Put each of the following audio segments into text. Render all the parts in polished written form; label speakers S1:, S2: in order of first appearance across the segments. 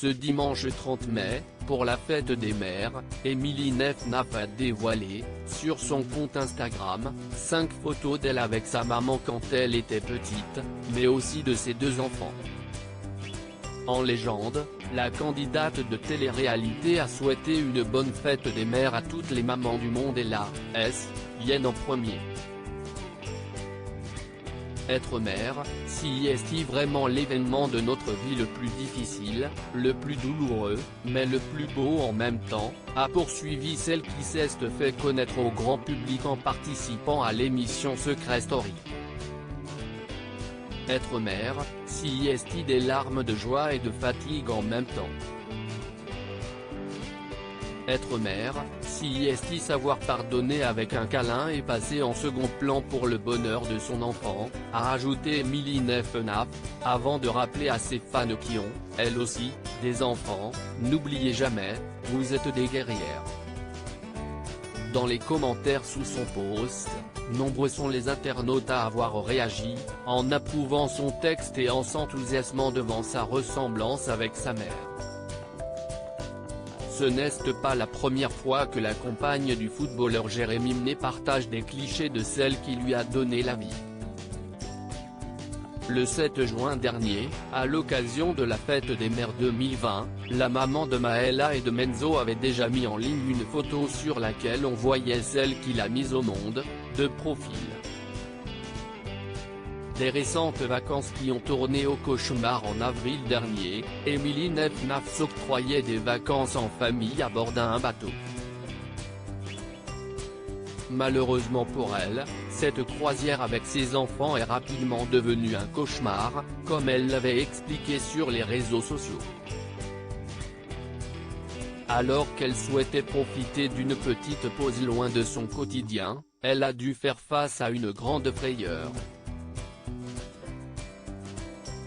S1: Ce dimanche 30 mai, pour la fête des mères, Émilie Nefnaf a dévoilé, sur son compte Instagram, 5 photos d'elle avec sa maman quand elle était petite, mais aussi de ses 2 enfants. En légende, la candidate de télé-réalité a souhaité une bonne fête des mères à toutes les mamans du monde et la Yen en premier. Être mère, si est-il vraiment l'événement de notre vie le plus difficile, le plus douloureux, mais le plus beau en même temps, a poursuivi celle qui s'est fait connaître au grand public en participant à l'émission Secret Story. Être mère, si est-il des larmes de joie et de fatigue en même temps. Être mère, si est-il savoir pardonner avec un câlin et passer en second plan pour le bonheur de son enfant, a rajouté Émilie Nefnaf, avant de rappeler à ses fans qui ont, elles aussi, des enfants, n'oubliez jamais, vous êtes des guerrières. Dans les commentaires sous son post, nombreux sont les internautes à avoir réagi, en approuvant son texte et en s'enthousiasmant devant sa ressemblance avec sa mère. Ce n'est pas la première fois que la compagne du footballeur Jérémy Mené partage des clichés de celle qui lui a donné la vie. Le 7 juin dernier, à l'occasion de la fête des mères 2020, la maman de Maëla et de Menzo avait déjà mis en ligne une photo sur laquelle on voyait celle qu'il a mise au monde, de profil. Des récentes vacances qui ont tourné au cauchemar en avril dernier, Émilie Nefnaf s'octroyait des vacances en famille à bord d'un bateau. Malheureusement pour elle, cette croisière avec ses enfants est rapidement devenue un cauchemar, comme elle l'avait expliqué sur les réseaux sociaux. Alors qu'elle souhaitait profiter d'une petite pause loin de son quotidien, elle a dû faire face à une grande frayeur.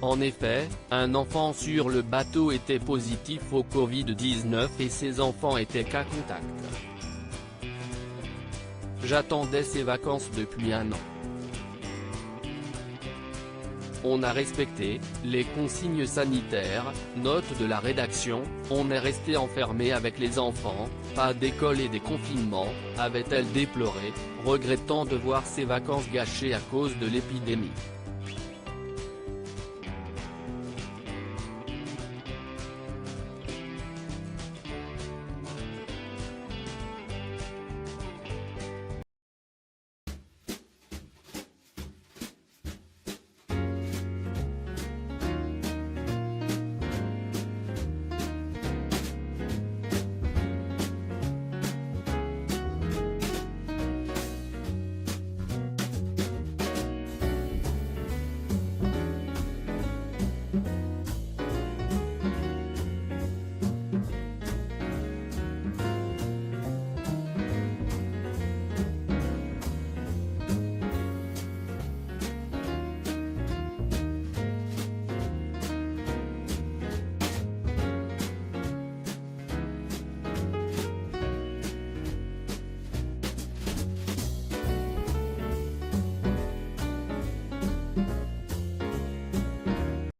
S1: En effet, un enfant sur le bateau était positif au Covid-19 et ses enfants étaient cas contact. J'attendais ces vacances depuis 1 an. On a respecté les consignes sanitaires, note de la rédaction, on est resté enfermé avec les enfants, pas d'école et des confinements, avait-elle déploré, regrettant de voir ses vacances gâchées à cause de l'épidémie.